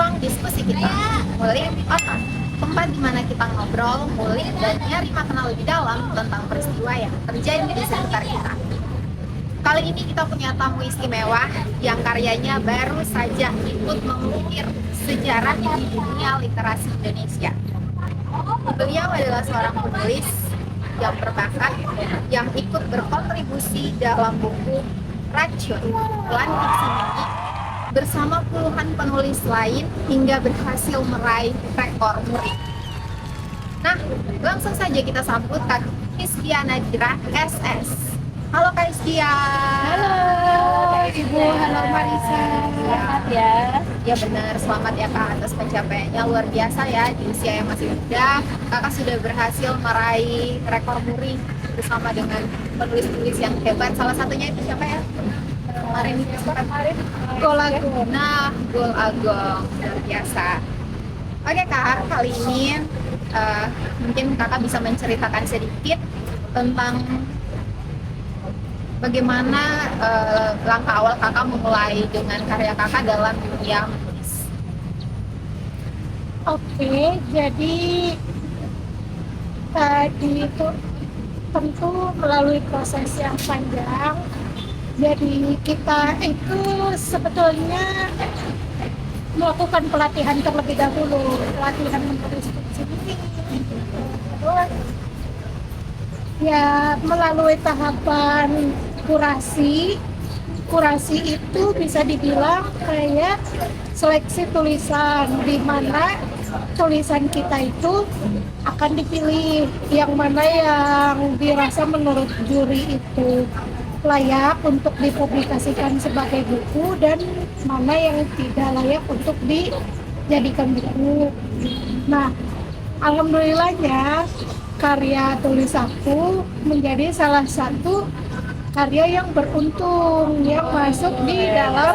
ruang diskusi kita, ngulik otak, tempat di mana kita ngobrol, ngulik, dan nyari makna lebih dalam tentang peristiwa yang terjadi di sekitar kita. Kali ini kita punya tamu istimewa yang karyanya baru saja ikut mengukir sejarah di dunia literasi Indonesia. Beliau adalah seorang penulis yang berbakat yang ikut berkontribusi dalam buku Racun, Pelan Fiksi Mini bersama puluhan penulis lain hingga berhasil meraih rekor muri. Nah, langsung saja kita sambut Kak Hizkia Nadira SS. Halo Kak Hizkia. Halo Ibu, halo Marisa. Selamat ya. Ya benar, selamat ya Kak atas pencapaiannya luar biasa ya di usia yang masih muda. Kakak sudah berhasil meraih rekor muri bersama dengan penulis-penulis yang hebat. Salah satunya itu siapa ya? Kemarin Gol Agung. Nah, Gol Agung luar biasa. Oke Kak, kali ini mungkin Kakak bisa menceritakan sedikit tentang bagaimana langkah awal Kakak memulai dengan karya Kakak dalam dunia menulis. Oke, jadi tadi itu tentu melalui proses yang panjang. Jadi kita itu sebetulnya melakukan pelatihan terlebih dahulu, pelatihan menulis fiksi ini. Terus ya melalui tahapan kurasi itu bisa dibilang kayak seleksi tulisan, di mana tulisan kita itu akan dipilih yang mana yang dirasa menurut juri itu layak untuk dipublikasikan sebagai buku dan mana yang tidak layak untuk dijadikan buku. Nah, alhamdulillahnya karya tulis aku menjadi salah satu karya yang beruntung yang masuk di dalam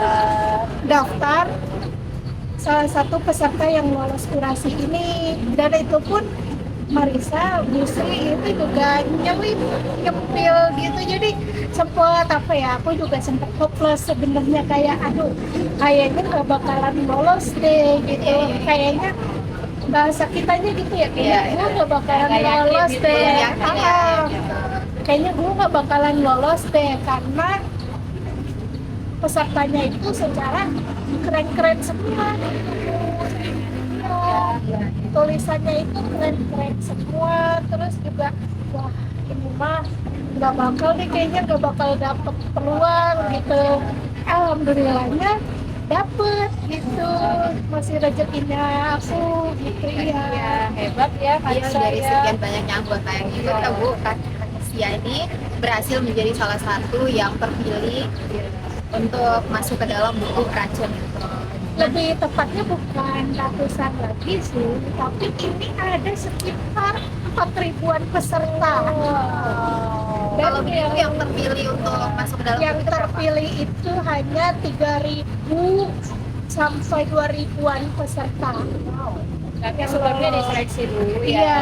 daftar salah satu peserta yang lolos kurasi ini, dan itu pun Marisa, Busri itu juga nyempil gitu, jadi sempat aku juga sempat hopeless sebenarnya, kayak aduh kayaknya nggak bakalan lolos deh gitu, kayaknya bahasa kitanya gitu ya, kayaknya gue nggak bakalan lolos gitu, deh, gitu. kayaknya gue nggak bakalan lolos deh karena pesertanya itu secara keren-keren semua. Tulisannya itu keren-keren semua, terus juga wah ini mah nggak bakal nih, kayaknya nggak bakal dapet peluang gitu. Alhamdulillahnya dapet gitu, masih rezekinya aku gitu. Iya, hebat ya Marisa, dari sekian banyaknya anggota yang ikut ya Bu, Kak Hizkia ini berhasil menjadi salah satu yang terpilih untuk masuk ke dalam buku Racun itu. Lebih tepatnya bukan ratusan lagi sih, tapi ini ada sekitar 4.000-an peserta. Dan Kalau begitu yang terpilih untuk masuk ke dalam yang buku itu berapa? terpilih itu hanya 3.000 sampai 2.000-an peserta. Tapi sebelumnya diseleksi dulu ya. Iya.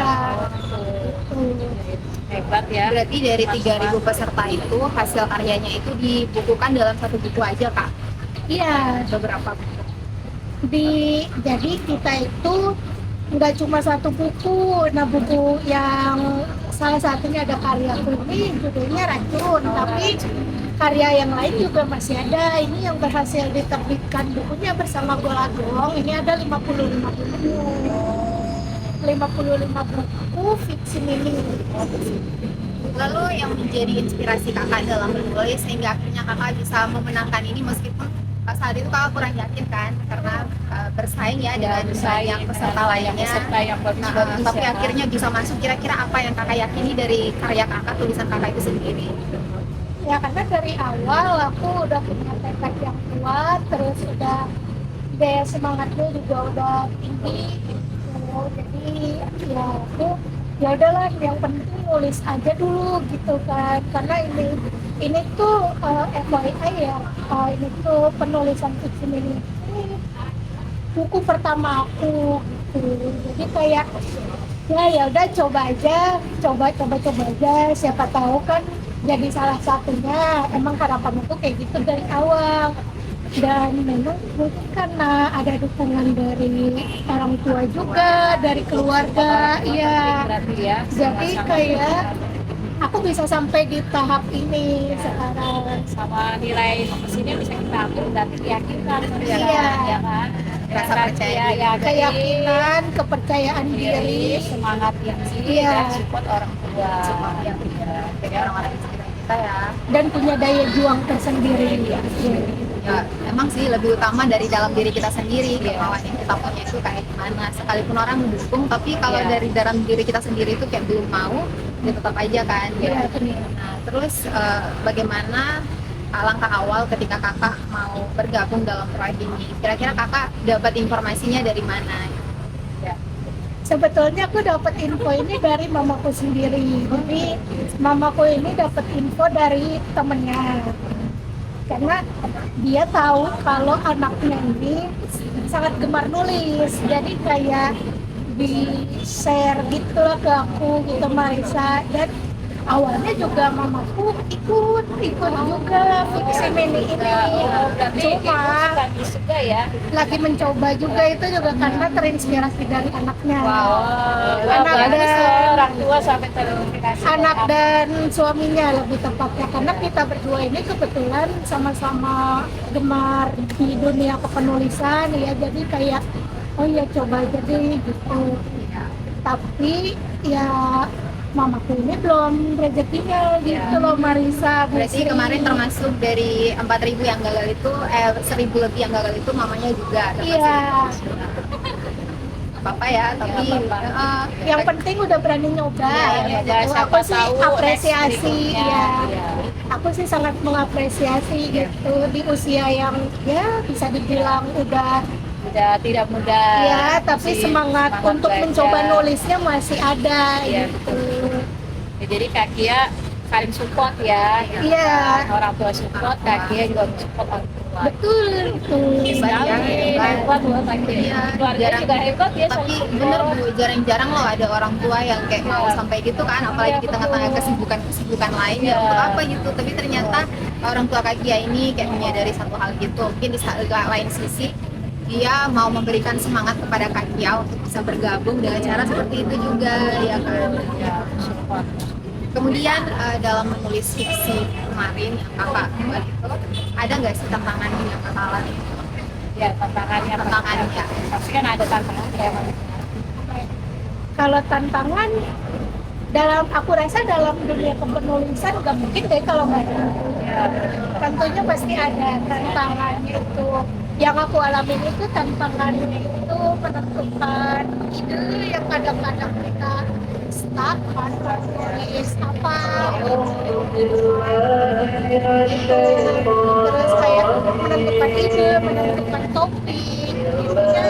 Hebat ya. Berarti dari 3.000 peserta itu hasil karyanya itu dibukukan dalam satu buku aja Kak? Iya. Beberapa buku? Jadi kita itu nggak cuma satu buku. Nah, buku yang salah satunya ada karya ini judulnya Racun, tapi karya yang lain juga masih ada. Ini yang berhasil diterbitkan bukunya bersama Gol Agung, ini ada 55 buku fiksi mini. Lalu yang menjadi inspirasi kakak dalam menulis sehingga akhirnya kakak bisa memenangkan ini, meskipun saat itu kakak kurang yakin kan karena bersaing ya dengan yang peserta lainnya, tapi ya, akhirnya bisa masuk. Kira-kira apa yang kakak yakini dari karya kakak, tulisan kakak itu sendiri? Ya karena dari awal aku udah punya tekad yang kuat, terus udah daya semangatnya juga udah tinggi gitu. Jadi ya aku ya udahlah, yang penting nulis aja dulu gitu kan, karena ini tuh FYI ya, ini tuh penulisan fiksi ini buku pertama aku gitu. Jadi kayak ya udah coba aja siapa tahu kan jadi salah satunya. Emang harapannya tuh kayak gitu dari awal. dan memang mungkin karena ada dukungan dari orang tua juga, dari keluarga, ya. Berarti ya. Jadi sama-sama kayak aku bisa sampai di tahap ini sekarang. sama nilai mesinnya bisa kita ambil berarti keyakinan Iya. ya kan. Rasa percaya diri. ya, Keyakinan, kepercayaan diri. semangat tinggi Iya. dan support orang tua. Jadi orang-orang di sekitar kita ya. Dan punya daya juang tersendiri. Iya. Ya emang sih lebih utama dari dalam diri kita sendiri, kemauan yang kita punya itu kayak gimana. Sekalipun orang mendukung, tapi kalau Iya. dari dalam diri kita sendiri itu kayak belum mau, ya tetap aja kan. Iya, benar. Nah terus bagaimana langkah awal ketika kakak mau bergabung dalam proyek ini? Kira-kira kakak dapat informasinya dari mana? Sebetulnya aku dapat info ini dari mamaku sendiri. Jadi mamaku ini dapat info dari temennya. Karena dia tahu kalau anaknya ini sangat gemar nulis. Jadi kayak di share gitu lah ke aku gitu, Marisa. Dan awalnya juga mamaku ikut juga fiksi mini ini. Cuma bagus juga ya. lagi mencoba juga itu juga karena terinspirasi dari anaknya. Anak Anak dan orang tua sampai terinspirasi. anak dan suaminya lebih tepatnya, karena kita berdua ini kebetulan sama-sama gemar di dunia kepenulisan ya, jadi kayak oh ya coba aja deh gitu. Tapi ya mamaku ini belum rezekinya gitu loh, Marisa. Berarti Busri. kemarin termasuk dari 4.000 yang gagal itu, 1.000 lebih yang gagal itu mamanya juga dapat Iya. apa-apa ya, tapi Yang penting udah berani nyoba. Iya, gitu. siapa Aku sih tahu apresiasi next ya. berikutnya. Aku sih sangat mengapresiasi gitu di usia yang ya bisa dibilang udah Udah tidak mudah. ya, tapi Masih semangat untuk belajar. mencoba nulisnya masih ada Iya, gitu. Ya, jadi Kak Kia saling support ya. Iya. Orang tua support, Kak Kia juga support orang tua. Betul itu. Hebat ya, hebat. Hebat loh Kak Kia. Iya, Keluarga jarang. juga hebat ya. Tapi saling bener support. Bu, jarang-jarang loh ada orang tua yang kayak mau Iya. sampai gitu kan, apalagi Iya, di tengah-tengah betul. kesibukan lain Iya. ya untuk apa gitu. Tapi ternyata orang tua Kak Kia ini kayak menyadari satu hal gitu. Mungkin di lain sisi dia mau memberikan semangat kepada Kak Kia untuk bisa bergabung dengan cara seperti itu juga ya kan. Ya, support. Kemudian dalam menulis fiksi kemarin yang kakak buat itu, ada nggak sih tantangan yang kakak alami? Ya, tantangannya. Tantangannya. Pasti kan ada tantangan kayak Kalau tantangan aku rasa dalam dunia kepenulisan nggak mungkin deh kalau nggak ada. ya, Tentunya pasti ada tantangannya itu. Yang aku alamin itu tantangannya itu menentukan ide yang kadang-kadang kita stuck kan, nulis apa gitu. Terus kayak menentukan ide, menentukan topik, intinya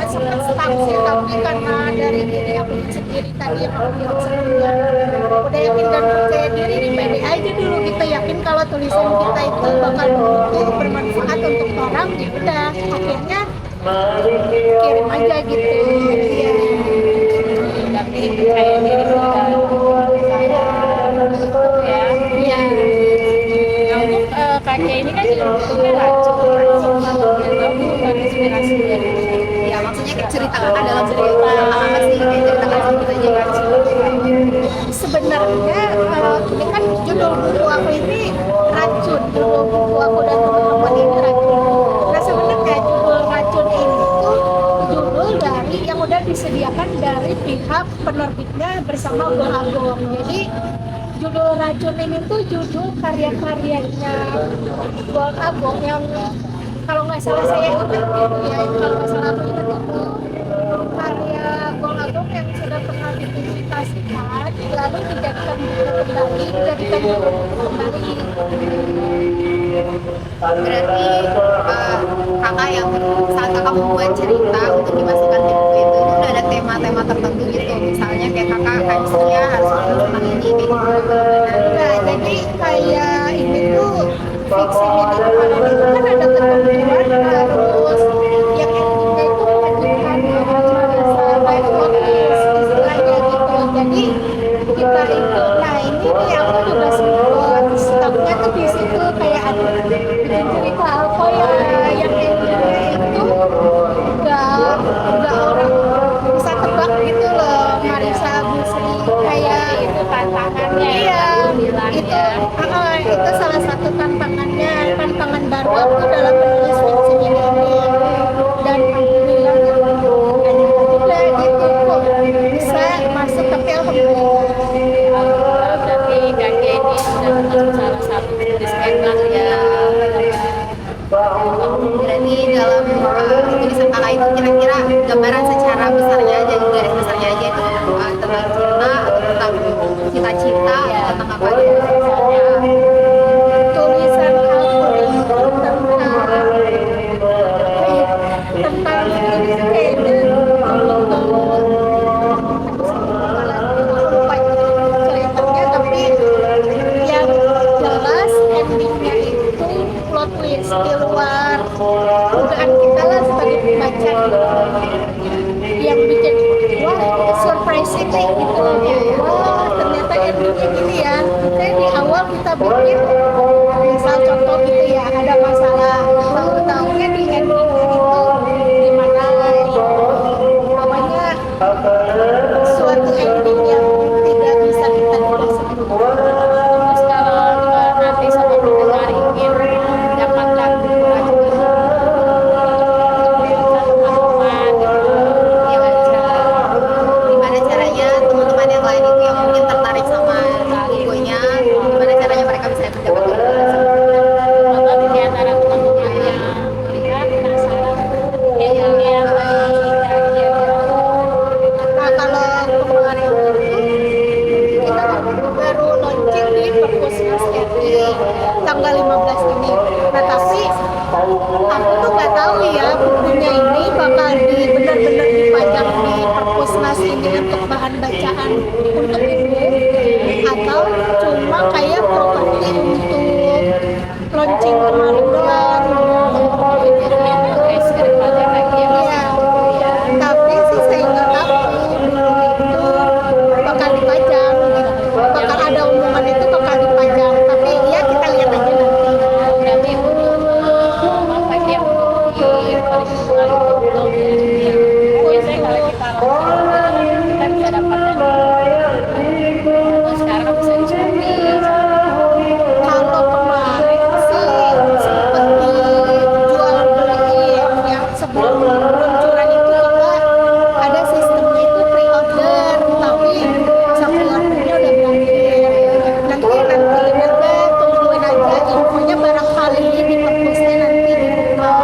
sempat stuck sih, tapi karena dari diri aku sendiri tadi yang aku bilang sebelumnya udah yakin dan percaya diri, di pede aja dulu, kita yakin kalau tulisan kita itu bakal bermanfaat untuk orang, ya udah akhirnya kirim aja gitu ya. tapi kayak diri juga ya. Ya, Nah, untuk Kak Kia ini kan judulnya racun. Bukan inspirasi dari Ya maksudnya kayak cerita kakak dalam cerita apa sih, kayak ceritakan sedikit aja racun. sebenarnya ini kan judul buku aku ini racun, judul buku aku dan teman-teman ini racun. Nah sebenarnya judul racun ini tuh judul dari yang udah disediakan dari pihak penerbitnya bersama Gol Agung. Jadi judul racun ini tuh judul karya-karyanya Gol Agung yang kalau nggak salah saya ingat gitu ya, kalau nggak salah aku ingat itu karya Gol Agung yang sudah pernah dipublikasikan lalu dijadikan buku kembali, dijadikan buku kembali. Berarti kakak yang saat kakak membuat cerita untuk dimasukkan di buku itu udah ada tema-tema tertentu gitu, misalnya kayak kakak kasusnya harus menulis tentang ini kayak gitu. Nah, jadi kayak ini tuh fiksi mini kemarin itu kan ada ketentuan harus yang endingnya itu melanjutkan bahasa life notice istilahnya gitu. Jadi kita itu, nah ini nih aku juga sempat stucknya tuh di situ kayak aduh bikin cerita apa ya kira-kira gambaran secara besarnya aja, garis besarnya aja itu tentang cinta atau tentang cita-cita tentang apa gitu misalnya. Tulisan aku itu tentang ini sih kayaknya lupa ceritanya, tapi yang jelas endingnya itu plot twist di luar dugaan kita lah sebagai pembaca, yang bikin wah surprising nih gitu loh, wah ternyata endingnya gini ya. Kayak di awal kita pikir misal contoh gitu ya, ada masalah, tahu-tahunya di ending itu gimana gitu. Pokoknya suatu ending yang tidak bisa kita jelasin. Terus kalau nanti sobat mendengar ingin mendapatkan Ya baca gimana caranya teman-teman yang lain itu yang mungkin tertarik sama bukunya, gimana caranya mereka bisa mendapatkan atau di antara teman-teman yang melihat penasaran endingnya apa sih Nah kalau kemarin itu kita baru launching di Perpusnas RI tanggal 15 ini. Nah tapi aku tuh nggak tahu ya bukunya ini bakal benar-benar dipajang di Perpusnas ini untuk bahan bacaan untuk ibu, atau cuma kayak properti untuk launching kemarin doang. Iya, tapi sih saya nggak tahu itu bakal dipajang gitu. Bakal ada omongan itu bakal dipajang, tapi ya kita lihat aja nanti. berarti apa yang di perhitungan itu belum ya. Biasanya kalau kita langsung kita bisa dapatkan sekarang bisa dicari. Kalau kemarin sih sempat dijual beliin, yang sebelum peluncuran itu kita ada sistemnya itu pre-order, tapi sampai ordernya udah berakhir. Nanti tungguin aja infonya, barangkali di perpusnya nanti dibuka.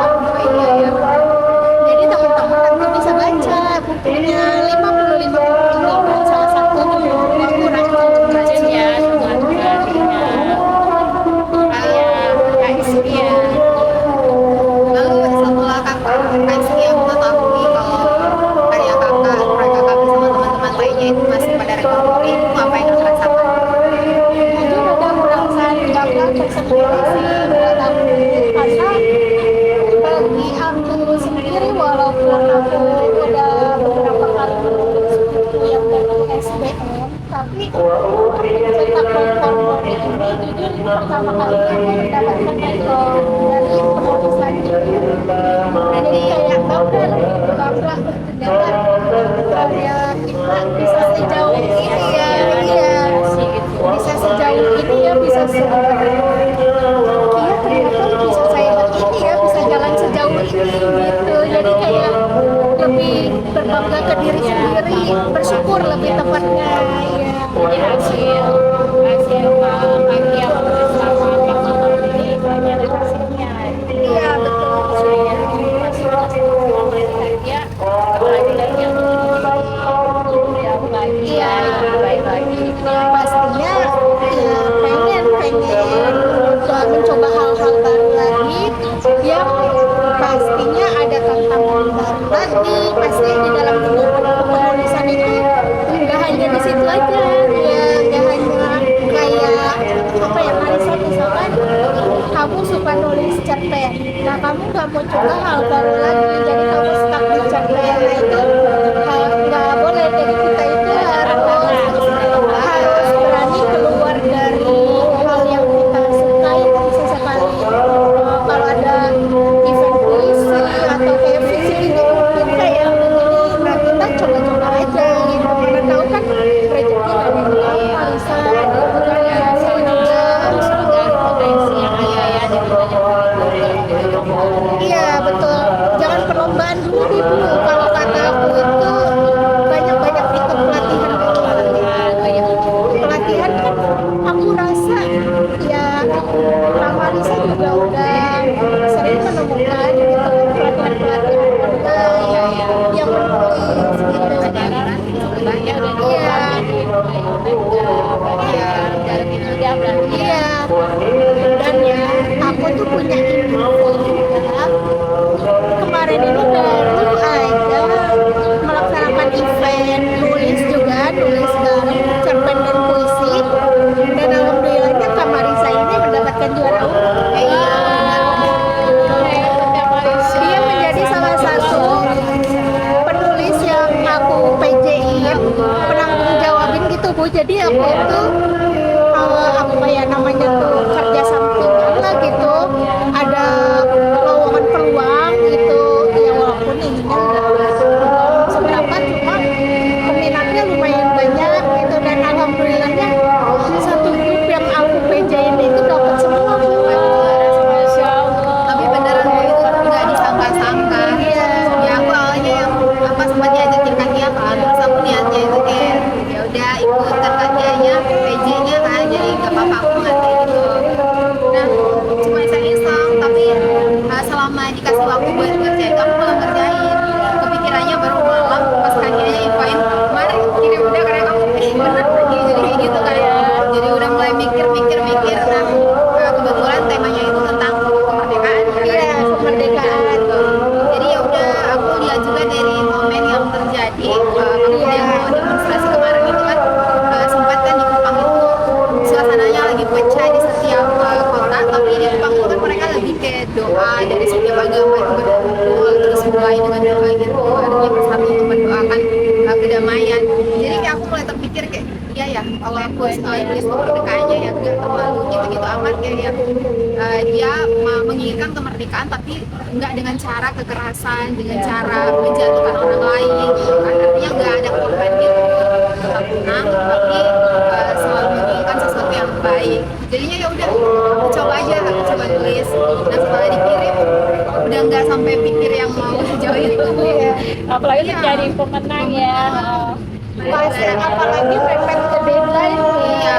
Jadi teman-teman nanti bisa baca bukunya 55 buku ini, salah satu aku rajin Ya, dengan berartinya kayak Iskia. lalu setelah kakak Iskia mengetahui kalau karya kakak bersama teman-teman lainnya itu masih pada rekomendasi, itu apa yang kakak rasakan? jujur ada merasa bangga tersendiri sih buat aku, karena bagi aku sendiri walaupun aku udah beberapa kali menulis buku yang dari SBM, tapi cetak kompor ini jujur ini pertama kalinya aku mendapatkan mentor dari penulisan ini. Jadi kayak bangga karya kita bisa sejauh ini ya, iya bisa sejauh ini ya, bisa iya ternyata bisa saya ini ya, bisa jalan sejauh ini gitu. Jadi kayak lebih berbangga ke diri sendiri, bersyukur lebih tepatnya ya. Jadi hasil kaki yang bersama teman-teman ini banyak hasilnya. Iya betul. Saya masih kerja apalagi dari yang jauh lagi ya, lebih baik lagi. Pastinya ya pengen mencoba hal-hal baru lagi yang pastinya ada tantangan baru lagi. Pasti di dalam penulisan itu nggak hanya di situ aja ya, nggak hanya kayak apa ya, Marisa misalkan kamu suka nulis cerpen, nah kamu nggak mau coba hal baru lagi, jadi kamu stuck di cerpen. Nah itu nggak boleh. Jadi kita itu harus berani keluar dari hal yang kita sukai. Sesekali kalau ada event puisi atau kayak visi itu mungkin kayak begini, nah kita coba-coba aja gitu, mana tahu kan rezeki dari Allah bisa gitu kan ya. Harus menggali potensi yang ada ya dari banyak. Iya betul, jangan perlombaan dulu nih Bu, kalau kata aku itu banyak-banyak ikut pelatihan pelatihan kan aku rasa ya Kak Marisa juga udah sering menemukan gitu pelatihan-pelatihan online jadi aku itu apa ya namanya tuh kerja sampingan lah gitu, ada lowongan peluang gitu ya, walaupun ininya nggak seberapa, cuma peminatnya lumayan banyak gitu, dan alhamdulillahnya satu grup yang aku PJ-in itu dapat semua Bu. Masya Allah. Tapi beneran Bu, itu nggak disangka-sangka. Iya. Ya aku awalnya yang apa sempat diajakin Katia kan, terus aku niatnya itu kayak ya udah ikut kan Katianya PJ-nya kan, jadi nggak apa-apa aku nggak kayak gitu. Nah cuma iseng-iseng, tapi selama dikasih waktu buat ngerjain aku malah ngerjain. Kepikirannya baru malam pas Katianya infoin mari kirim udah karena kamu bener jadi kayak gitu kan. Jadi udah mulai mikir. Nah kebetulan temanya itu tentang kemerdekaan ya kan. Iya, kemerdekaan. Jadi ya udah aku lihat juga dari momen yang terjadi waktu yang mau demonstrasi kemarin itu kan, sempat kan di Kupang itu suasananya lagi pecah di setiap kota, tapi di Kupang itu kan mereka lebih kayak doa dari setiap agama itu berkumpul, terus mulai dengan doa gitu artinya bersatu untuk mendoakan kedamaian. Jadi kayak aku mulai terpikir kayak iya ya, kalau aku nulis kemerdekaannya ya nggak terlalu gitu-gitu amat, kayak dia menginginkan kemerdekaan tapi nggak dengan cara kekerasan, dengan cara menjatuhkan orang lain gitu kan, artinya nggak ada korban gitu, tetap tenang tapi selalu menginginkan sesuatu yang baik. Jadinya ya udah aku coba aja, aku coba tulis. Nah setelah dikirim udah nggak sampai pikir yang mau sejauh itu. Apalagi Iya. jadi pemenang ya. Pas apalagi mepet ke deadline nih. Iya.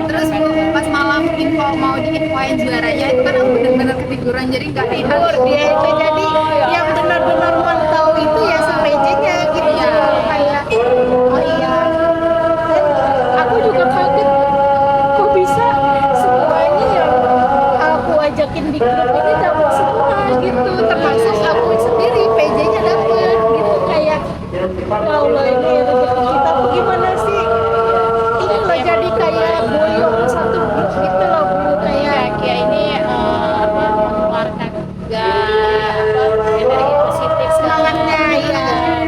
Terus pas malam info mau diinfoin juaranya itu kan aku bener-bener ketiduran, jadi nggak tidur. Dia itu jadi yang benar-benar mantau itu ya si PJ-nya gitu. Iya. Kayak oh iya. Dan aku juga kaget kok bisa semuanya yang aku ajakin di grup ini dapat semua gitu, termasuk aku sendiri PJ-nya dapat gitu. Kayak ya Allah, ini rezeki kita bagaimana sih, ini loh jadi kayak boyong satu grup gitu loh Bu, kayak Ya ini mengeluarkan juga energi positif semangatnya ya.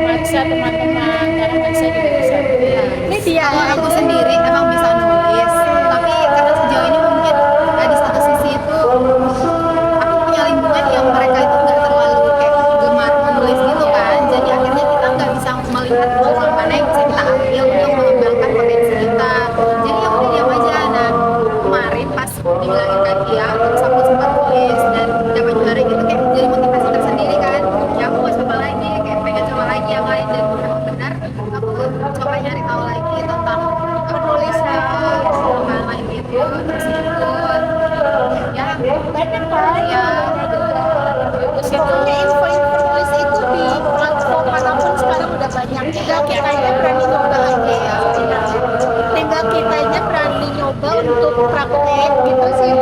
maksa teman-teman karena maksa juga bisa Ini dia Kalau aku sendiri emang bisa nulis, tapi karena sejauh ini mungkin di satu sisi itu aku punya lingkungan yang mereka itu nggak terlalu kayak gemar menulis gitu kan, jadi akhirnya kita nggak bisa melihat peluang mana yang bisa kita ambil untuk mengembangkan potensi kita. Jadi ya udah diam aja. Nah kemarin pas dibilangin Katia, terus aku sempat tulis dan dapat juara gitu, kayak jadi motivasi tersendiri kan. Ya aku mau coba lagi, kayak pengen coba lagi yang lain, dan memang benar aku coba nyari tahu lagi tentang penulisan hal lain gitu, terus ikut ya banyak kan ya pokoknya info-info nulis itu di platform manapun sekarang udah banyak, tinggal kitanya berani nyoba aja ya, tinggal kitanya berani nyoba untuk praktek gitu sih.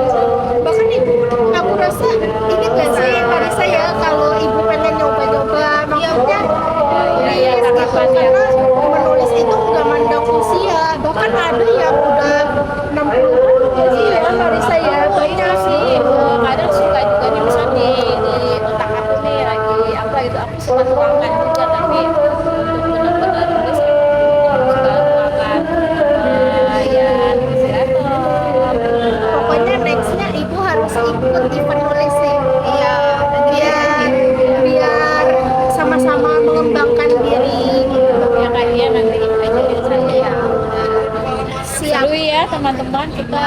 Bahkan ibu aku rasa ini gak sih Marisa ya, kalau ibu pengen nyoba-nyoba maksudnya iya, karena menulis itu nggak mandang usia, bahkan ada yang udah 60 usia ya Marisa ya, banyak sih. Kadang suka juga nih misalnya di otak aku nih lagi apa gitu, aku suka tuangkan juga, tapi benar-benar nulis suka tuangkan ya pokoknya nextnya ibu harus ikut event nulis sih. iya nanti biar sama-sama mengembangkan diri gitu. ya kan dia nanti ajarin saya ya. Siap. Seru ya teman-teman, kita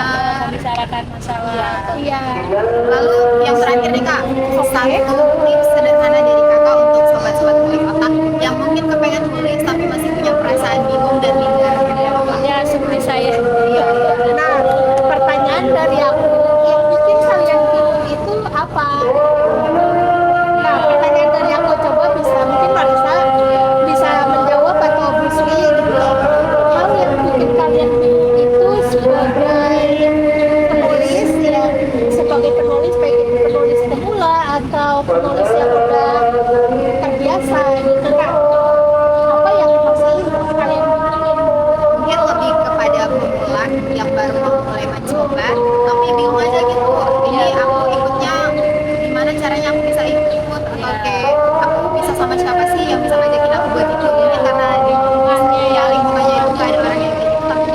membicarakan masalah Iya. Lalu yang terakhir nih Kak, satu tips sederhana dari Kakak untuk sobat-sobat kulik otak yang mungkin kepengen nulis tapi masih punya perasaan bingung dan minder. ya seperti saya. Iya. Nah, pertanyaan dari aku, yang bikin kalian bingung itu apa? Nah, pertanyaan dari aku, coba bisa mungkin Marisa bisa menjawab atau Busri gitu. Hal yang bikin kalian bingung itu sebagai penulis ya, sebagai penulis baik itu penulis pemula atau penulis yang udah terbiasa gitu kan. Apa yang masih kalian bingungin? Mungkin lebih kepada pemula yang baru mau mulai mencoba tapi bingung aja gitu, ini aku ikutnya gimana caranya, aku bisa ikut atau kayak aku bisa sama siapa sih yang bisa ngajakin aku buat ikut ini, karena di lingkungannya ya lingkungannya itu gak ada orang yang ikut, tapi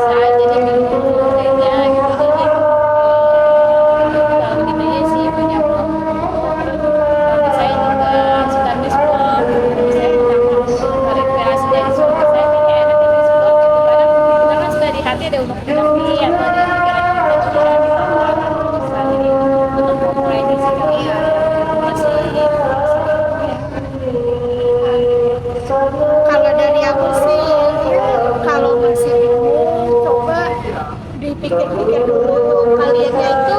Saya jadi bingung kayaknya gitu. Jadi kalau gitu ya sih banyak tapi saya juga suka baseball. Saya rekreasi dari suka saya ini kayak enak di baseball gitu. Kadang suka di hati ada unek-unek nih atau ada pikiran kita bisa jadi untuk mulai di sini ya masih Kalau dari aku sih, ya, kalau masih bingung, coba dipikir-pikir dulu. Kaliannya itu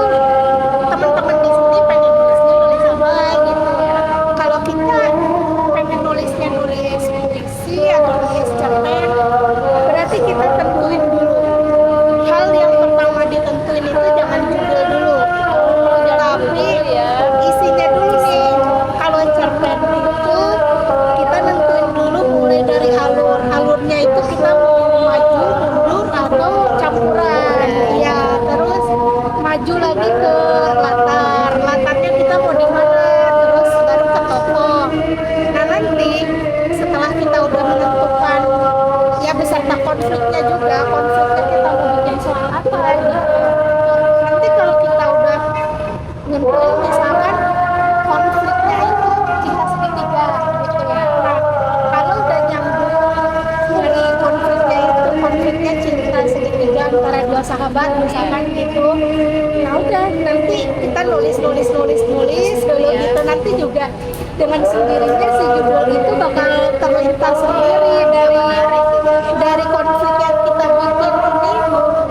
teman-teman di sini pengen nulis apa gitu. Kalau kita pengen nulisnya nulis puisi atau nulis cerpen, berarti kita tentuin dulu. Hal yang pertama ditentuin itu jangan judul dulu, tapi isinya dulu nih. Kalau cerpen itu kita nentuin dulu mulai dari alurnya itu kita mau maju mundur atau campuran ya, terus maju lagi ke latarnya kita mau di mana, terus baru ke tokoh. Nah nanti setelah kita udah menentukan ya beserta konfliknya juga, konfliknya kita mau bikin soal apa gitu. Nanti kalau kita udah nentuin misalkan konfliknya itu cinta segitiga gitu ya. Nah, kalau udah nyambung dari konfliknya cinta segitiga antara dua sahabat misalkan gitu. Nah udah nanti kita nulis dulu gitu. Nanti juga dengan sendirinya si judul itu bakal terlintas sendiri dari konflik yang kita bikin ini.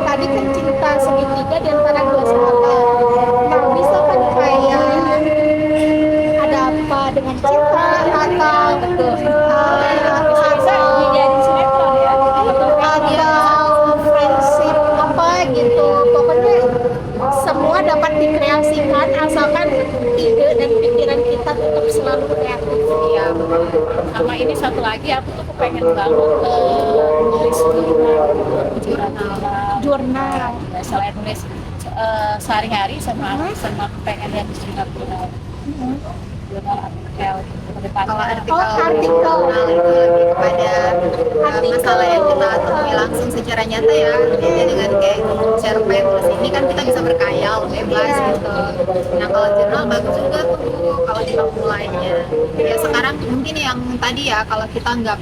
Tadi kan cinta segitiga di antara dua sahabat. Nah bisa kan kayak ada apa dengan cinta atau bisa dijadiin sinetron ya atau friendship apa gitu. Pokoknya semua dapat dikreasikan asalkan ide dan pikiran kita tetap selalu kreatif. iya sama ini satu lagi aku tuh pengen banget nulis Jurnal. ya, selain nulis sehari-hari sama pengen lihat jurnal artikel ke depan. Kalau artikel, artikel. lebih kepada masalah yang kita temui langsung secara nyata ya, beda dengan kayak cerpen. Terus ini kan kita bisa berkhayal bebas gitu. Nah kalau jurnal bagus juga tuh kalau kita mulainya. Ya sekarang mungkin yang tadi ya, kalau kita nggak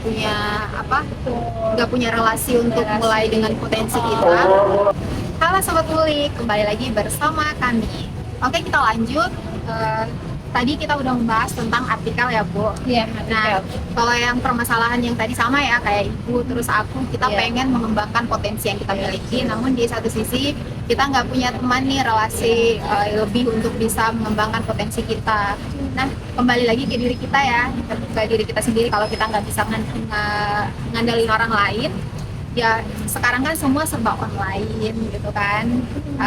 punya relasi untuk mulai dengan potensi kita. Halo Sobat Ngulik, kembali lagi bersama kami. Oke, kita lanjut. Tadi kita udah membahas tentang artikel ya, Bu. Iya, Nah, kalau yang permasalahan yang tadi sama ya, kayak Ibu terus aku, kita Iya. pengen mengembangkan potensi yang kita miliki. Namun di satu sisi kita nggak punya teman nih, relasi lebih untuk bisa mengembangkan potensi kita. Nah, kembali lagi ke diri kita ya, ke diri kita sendiri. Kalau kita nggak bisa ngandalin orang lain, ya sekarang kan semua serba online gitu kan.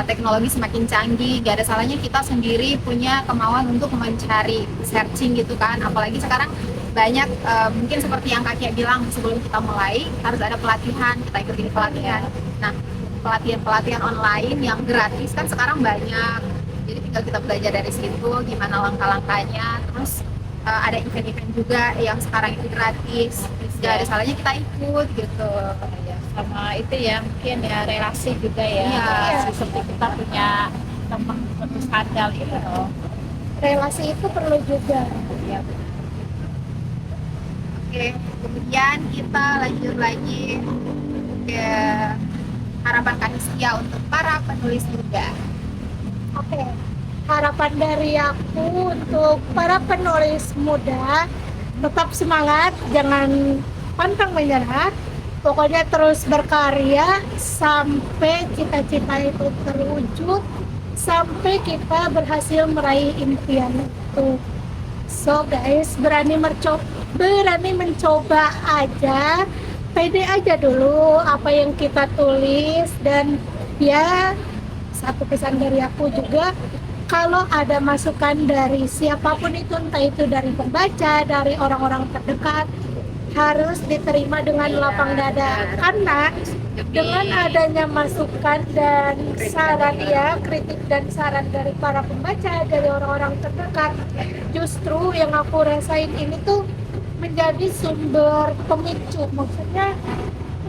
Teknologi semakin canggih, gak ada salahnya kita sendiri punya kemauan untuk mencari searching gitu kan. Apalagi sekarang banyak mungkin seperti yang Kakek bilang, sebelum kita mulai harus ada pelatihan, kita ikutin pelatihan. Nah, pelatihan online yang gratis kan sekarang banyak, jadi tinggal kita belajar dari situ gimana langkah-langkahnya. Terus ada event-event juga yang sekarang itu gratis, gak ada salahnya kita ikut gitu. Sama itu ya mungkin ya relasi juga ya. Iya. Seperti kita punya teman terus handal gitu loh. Relasi itu perlu juga. Ya. Oke, kemudian kita lanjut lagi ke harapan Kanistia untuk para penulis muda. Oke, harapan dari aku untuk para penulis muda, tetap semangat, jangan pantang menyerah. Pokoknya terus berkarya sampai cita-cita itu terwujud, sampai kita berhasil meraih impian itu. So guys, berani mencoba aja, pede aja dulu apa yang kita tulis. Dan ya satu pesan dari aku juga, kalau ada masukan dari siapapun itu, entah itu dari pembaca, dari orang-orang terdekat, harus diterima dengan lapang dada. Karena dengan adanya masukan dan saran ya, kritik dan saran dari para pembaca, dari orang-orang terdekat, justru yang aku rasain ini tuh menjadi sumber pemicu, maksudnya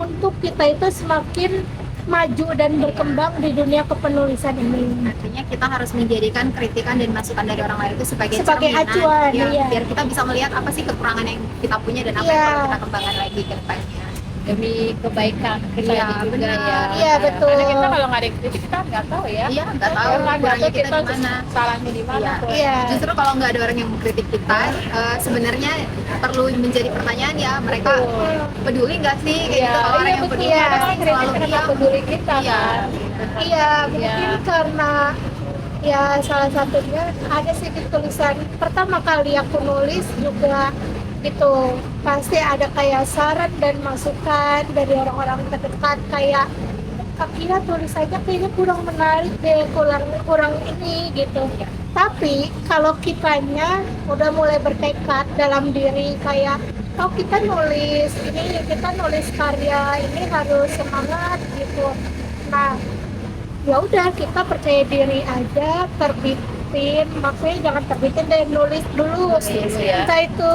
untuk kita itu semakin maju dan berkembang di dunia kepenulisan ini. Artinya kita harus menjadikan kritikan dan masukan dari orang lain itu sebagai Sebagai cerminan, acuan, ya, iya. biar kita bisa melihat apa sih kekurangan yang kita punya dan apa yang Iya. perlu kita kembangkan lagi ke depannya. demi kebaikan kita Iya, juga benar. ya. Iya, betul. Karena kita kalau nggak ada kritik kita nggak tahu ya. Iya, nggak tahu Kalau nggak ada kurangnya tuh kita kita di mana. salahnya di mana. Iya. tuh. Iya. Justru kalau nggak ada orang yang mengkritik kita, sebenarnya perlu menjadi pertanyaan ya, mereka peduli nggak sih kayak Iya, gitu. Kalau orang iya yang betul. peduli Iya, pasti Orang kritik selalu karena diam. peduli kita Iya. kan. Iya, mungkin Iya. karena ya salah satunya ada sih di tulisan pertama kali aku nulis juga gitu, pasti ada kayak saran dan masukan dari orang-orang terdekat kayak Kak Kia tulisannya kayaknya kurang menarik deh, kurang ini gitu. Tapi kalau kitanya udah mulai bertekad dalam diri kayak oh kita nulis ini, kita nulis karya ini harus semangat gitu. Nah, ya udah kita percaya diri aja, terbitin, maksudnya jangan terbitin deh, nulis dulu. Nulis, ya. Entah itu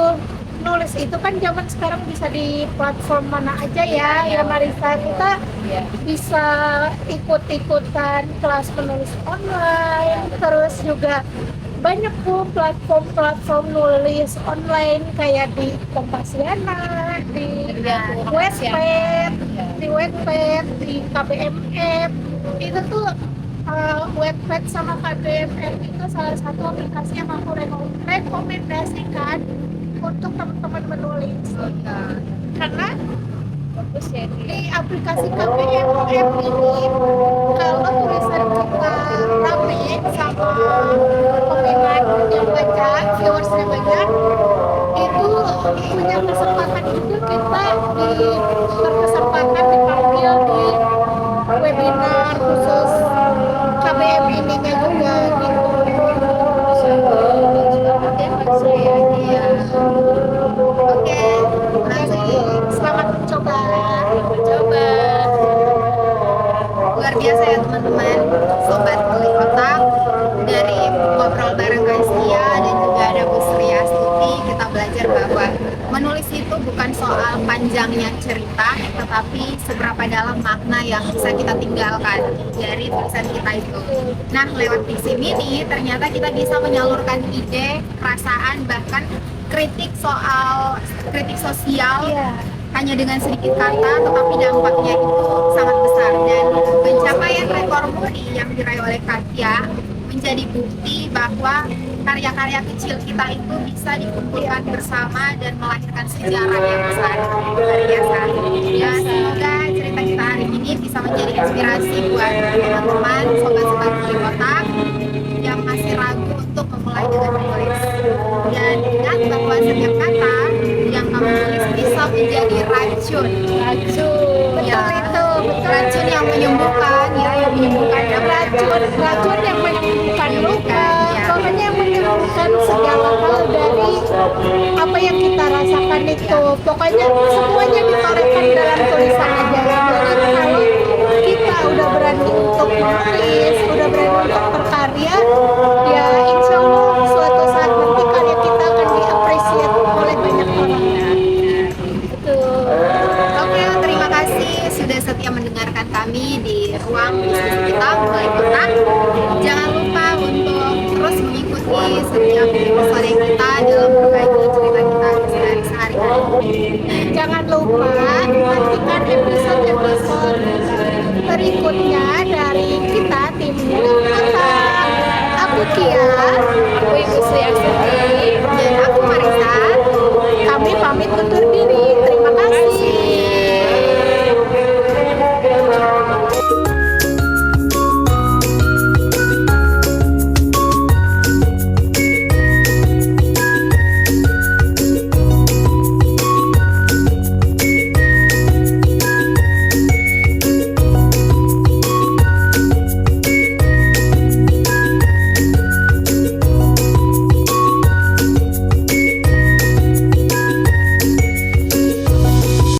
nulis itu kan zaman sekarang bisa di platform mana aja ya, ya Marisa, kita Iya. bisa ikut-ikutan kelas penulis online, terus juga banyak tuh platform-platform nulis online kayak di Kompasiana, di Iya, tuh, Wattpad, Iya. di Wattpad, di KBMF. Itu tuh Wattpad sama KBMF itu salah satu aplikasi yang aku rekomendasikan untuk teman-teman menulis. Karena Bagus ya ini. di aplikasi KBMF ini kalau tulisan kita rame sama peminat yang baca, viewersnya banyak, itu punya kesempatan juga kita berkesempatan dipanggil di webinar khusus KBM ininya juga gitu. Bagus banget ya Mas saya. Iya. Oke, Jadi selamat mencoba. Coba. luar biasa ya teman-teman, sobat Kulik Otak. Dari ngobrol bareng Kastia dan juga ada Bu Sri Astuti, kita belajar bahwa menulis itu bukan soal panjangnya cerita, tetapi seberapa dalam makna yang bisa kita tinggalkan dari tulisan kita itu. Nah, lewat fiksi mini ternyata kita bisa menyalurkan ide, perasaan, bahkan kritik sosial Iya. hanya dengan sedikit kata, tetapi dampaknya itu sangat besar. Dan pencapaian rekor muri yang diraih oleh Katya menjadi bukti bahwa karya-karya kecil kita itu bisa dikumpulkan bersama dan melahirkan sejarah yang besar. Luar biasa. Ya, semoga cerita kita hari ini bisa menjadi inspirasi buat teman-teman, sobat-sobat Kulik Otak yang masih ragu untuk memulai dengan menulis. Dan ingat bahwa setiap kata yang kamu tulis bisa menjadi racun. Racun. Ya, Betul, betul. racun yang menyembuhkan, ya, yang menyembuhkan Racun yang menyembuhkan luka, Ya. pokoknya yang menyembuhkan segala hal dari apa yang kita rasakan itu. Pokoknya semuanya ditorehkan dalam tulisan aja. Jadi kalau kita udah berani untuk menulis, udah berani untuk berkarya, ya insya Allah suatu saat nanti karya kita akan diapresiasi oleh banyak orang. Betul. Oke, terima kasih sudah setia mendengarkan kami di ruang diskusi kita Kulik Otak. Jangan lupa untuk terus mengikuti setiap episode kita dalam berbagi cerita kita sehari-hari. Jangan lupa nantikan episode-episode berikutnya dari kita tim Kulik Otak. Aku Kia.